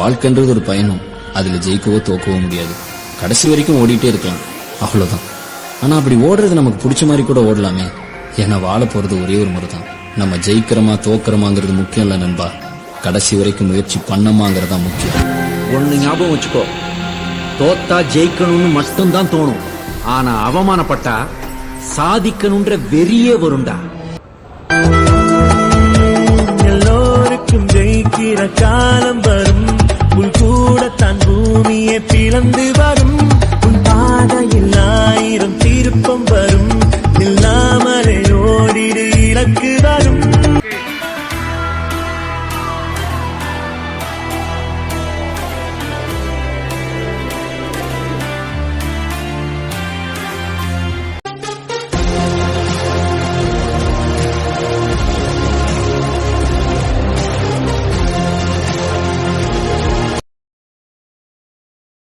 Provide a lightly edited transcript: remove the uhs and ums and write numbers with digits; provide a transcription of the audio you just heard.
வாழ்க்கைன்றது ஒரு பயணம். அதுல ஜெயிக்கவோ தோக்கவோ முடியாது. கடைசி வரைக்கும் ஓடிட்டே இருக்கலாம், அவ்வளவுதான். ஆனா அப்படி ஓடுறது நமக்கு பிடிச்ச மாதிரி கூட ஓடலாமே. ஏன்னா வாழ போறது ஒரே ஒரு முறை தான். நம்ம ஜெயிக்கிறோமா தோக்கிறோமாங்கிறது முக்கியம் இல்ல நண்பா, கடைசி வரைக்கும் முயற்சி பண்ணமாங்கிறதா முக்கியம். ஒன்னு ஞாபகம் வச்சுக்கோ, தோத்தா ஜெயிக்கணும்னு மட்டும்தான் தோணும். ஆனா அவமானப்பட்டா சாதிக்கணும்ன்ற வெறியே வரும்டா. எல்லோருக்கும் ஜெயிக்கிற